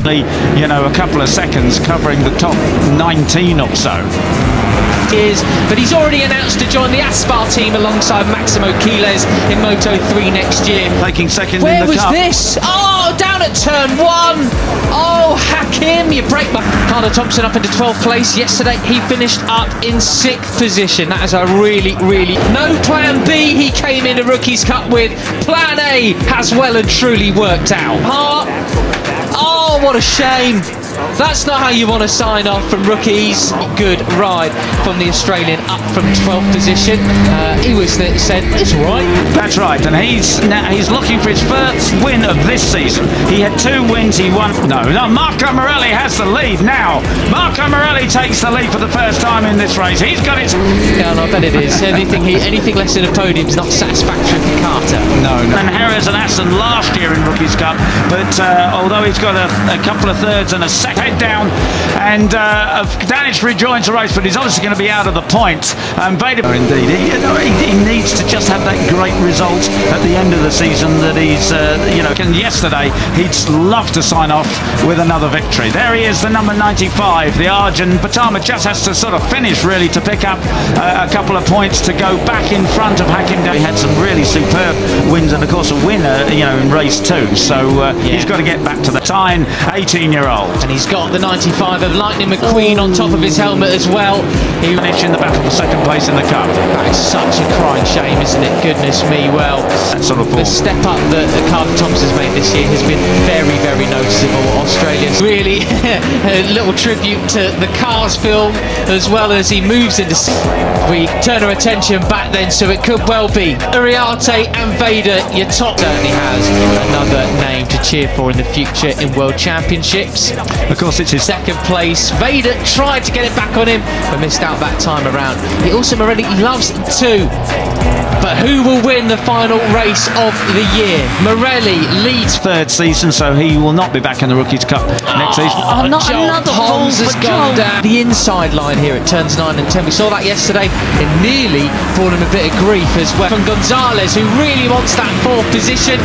You know, a couple of seconds covering the top 19 or so. But he's already announced to join the Aspar team alongside Maximo Quiles in Moto3 next year. Taking second Where in the cup. was this? Oh, down at turn 1. Oh, Hakim, you break my... Carter Thompson up into 12th place. Yesterday, he finished up in 6th position. That is a really... No plan B he came in a Rookies Cup with. Plan A has well and truly worked out. Oh, what a shame. That's not how you want to sign off from rookies. Good ride from the Australian up from 12th position. He said, it's all right. That's right, and he's looking for his first win of this season. He had 2 wins, he won. No, Marco Morelli has the lead now. Marco Morelli takes the lead for the first time in this race. He's got it. Yeah, no, I bet it is. Anything less than a podium is not satisfactory for Carter. No. And Harris and Aston last year in Rookies Cup, but although he's got a couple of thirds and a second, head down, and Danish rejoins the race, but he's obviously going to be out of the points. Veda, indeed, he needs to just have that great result at the end of the season that he's, and yesterday he'd love to sign off with another victory. There he is, the number 95, the Arjun. Pratama just has to sort of finish really to pick up a couple of points to go back in front of Hakim. He had some really superb wins, and of course a winner, in race 2. So he's got to get back to the time. 18-year-old, and he's got the 95 of Lightning McQueen on top of his helmet as well. He finished in the battle for second place in the cup. That is such a crying shame, isn't it? Goodness me, well, that sort of the step up that Carter Thompson's made this year has been very noticeable. Australia's really a little tribute to the Cars film, as well as he moves into... We turn our attention back then, so it could well be Uriarte and Veda. Your top certainly has another name to cheer for in the future in World Championships. Of course, it's his second place. Veda tried to get it back on him, but missed out that time around. He also Morelli loves 2. But who will win the final race of the year? Morelli leads 3rd season, so he will not be back in the Rookies Cup next season. Oh, not another Holmes has gone down the inside line here at turns 9 and 10. We saw that yesterday. It nearly brought him a bit of grief as well. From Gonzalez, who really wants that 4th position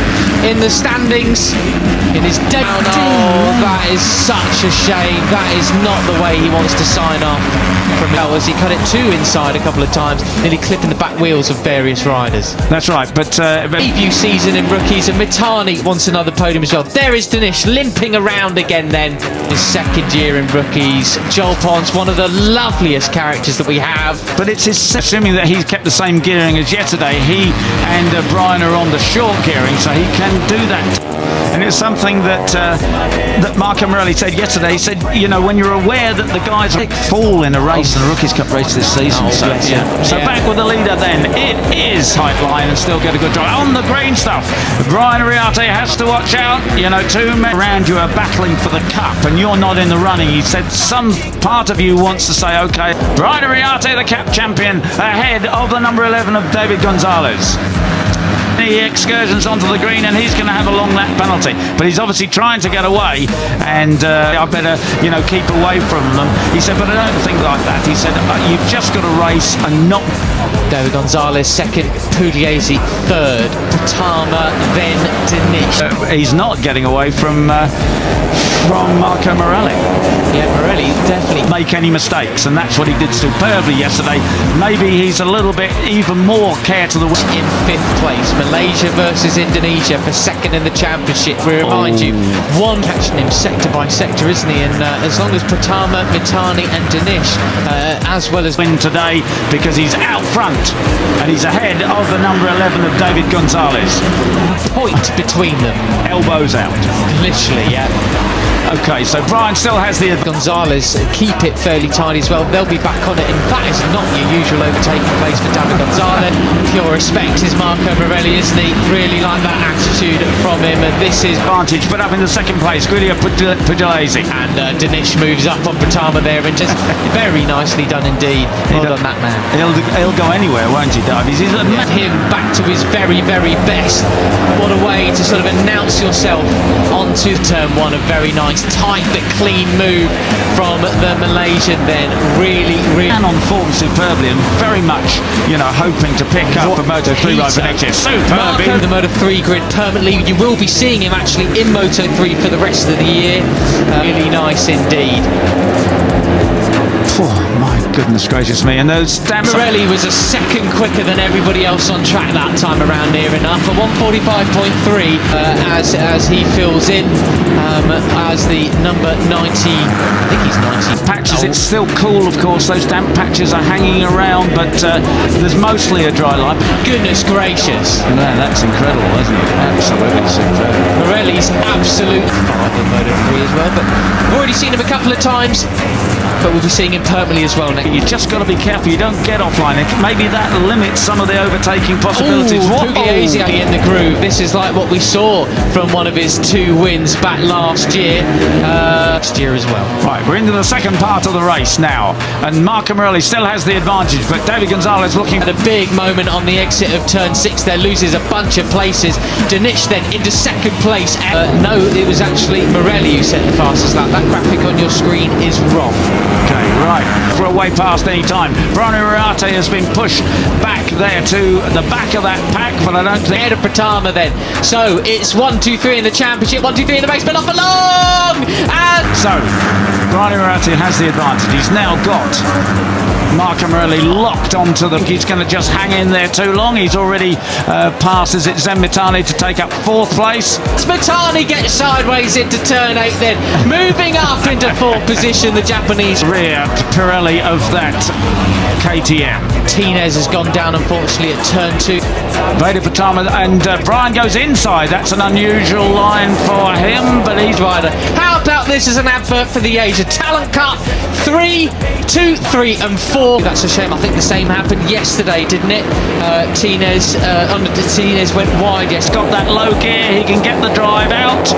in the standings. In his down. Oh, that is such a shame. That is not the way he wants to sign off from as he cut it 2 inside a couple of times, nearly clipping the back wheels of various riders. That's right, but debut season in rookies, and Mitani wants another podium as well. There is Danish limping around again then. His 2nd year in rookies. Joel Pons, one of the loveliest characters that we have. But it's assuming that he's kept the same gearing as yesterday. He and Brian are on the short gearing, so he can do that. And it's something that Marco Morelli said yesterday. He said, when you're aware that the guys fall in a race, in a Rookies Cup race this season. So back with the leader then. It is Height Line and still get a good drive. On the green stuff, Brian Uriarte has to watch out. 2 men around you are battling for the cup and you're not in the running. He said some part of you wants to say, okay, Brian Uriarte, the cup champion, ahead of the number 11 of David Gonzalez. He excursions onto the green and he's going to have a long lap penalty, but he's obviously trying to get away, and I better keep away from them. He said, but I don't think like that. He said, you've just got to race and not... David Gonzalez 2nd, Pugliese 3rd, Pratama, then Danish. He's not getting away from Marco Morelli. Yeah, Morelli definitely make any mistakes, and that's what he did superbly yesterday. Maybe he's a little bit even more care to the win. In 5th place, Malaysia versus Indonesia for 2nd in the championship. We remind you, one catching him sector by sector, isn't he? And as long as Pratama, Mitani and Danish, as well as win today, because he's out front and he's ahead of the number 11 of David Gonzalez. Point between them. Elbows out. Literally, yeah. Okay, so Brian still has the... Gonzalez keep it fairly tidy as well. They'll be back on it, and that is not your usual overtaking place for David Gonzalez. Pure respect is Marco Morelli, isn't he? Really like that attitude from him, and this is advantage. But up in the 2nd place, Guilia Pugliese. And Danish moves up on Pratama there, and just very nicely done indeed. Well done, that man. He'll go anywhere, won't he, Davies? He's him back to his very best. What a way to sort of announce yourself onto turn 1. A very nice, tight but clean move from the Malaysian then. Really and on form superbly, and very much hoping to pick up a Moto3 ride for next year. Superb. The Moto3 grid permanently. You will be seeing him actually in Moto3 for the rest of the year. Really nice indeed. Oh my goodness gracious me, and those stamps. Morelli was a second quicker than everybody else on track that time around, near enough, a 1:45.3 as he fills in as the number 90, I think he's 90. Patches, it's still cool of course, those damp patches are hanging around, but there's mostly a dry line. Goodness gracious. Man, that's incredible, isn't it? Absolutely superb. Morelli's absolute father in Moto3 as well, but we've already seen him a couple of times, but we'll be seeing him permanently as well next. You just got to be careful you don't get offline. Maybe that limits some of the overtaking possibilities. Easy in the groove. This is like what we saw from one of his 2 wins back last year. Next year as well. Right, we're into the second part of the race now, and Marco Morelli still has the advantage, but David Gonzalez looking at a big moment on the exit of turn 6 there, loses a bunch of places. Danish then into second place. No, it was actually Morelli who set the fastest lap. That graphic on your screen is wrong. Okay, right, for a way past any time. Perdana has been pushed back there to the back of that pack, but I don't think... Veda Ega Pratama then. So it's 1, 2, 3 in the championship, 1, 2, 3 in the race, but not for long! And so, Perdana has the advantage. He's now got Marco Morelli locked onto the... He's going to just hang in there too long. He's already passed, is it Smetani to take up 4th place? Smetani gets sideways into turn 8 then, moving up into 4th position, the Japanese rear Pirelli of that KTM. Martinez has gone down unfortunately at turn 2. Veda Ega and Brian goes inside. That's an unusual line for him, but he's rider. How about this as an advert for the Asia Talent Cup? 3, 2, 3 and 4. That's a shame. I think the same happened yesterday, didn't it? Tinez went wide. Yes, got that low gear. He can get the drive out,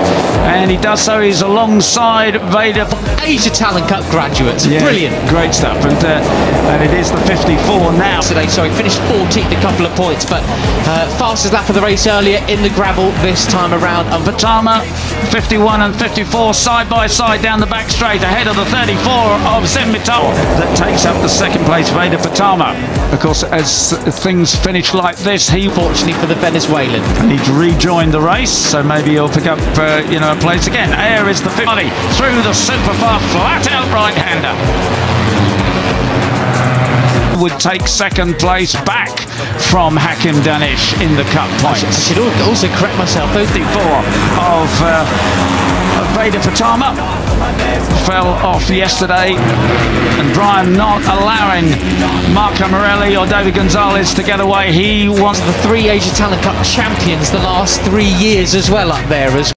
and he does so. He's alongside Veda. Asia Talent Cup graduates. Yeah, brilliant, great stuff. And it is the 54 now. Today, sorry, finished 14th, a couple of points, but fastest lap of the race earlier in the gravel this time around. And Pratama, 51 and 54 side by side down the back straight, ahead of the 34 of Smetani that takes up the second place. Veda Ega. Of course, as things finish like this, he fortunately for the Venezuelan, he's rejoined the race, so maybe he'll pick up a place again. Air is the 50 through the super fast flat out right-hander. Would take second place back from Hakim Danish in the cup points. I should also correct myself. 54 of Veda Ega fell off yesterday, and Brian not allowing Marco Morelli or David Gonzalez to get away. He wants the 3 Asia Talent Cup champions the last 3 years as well up there as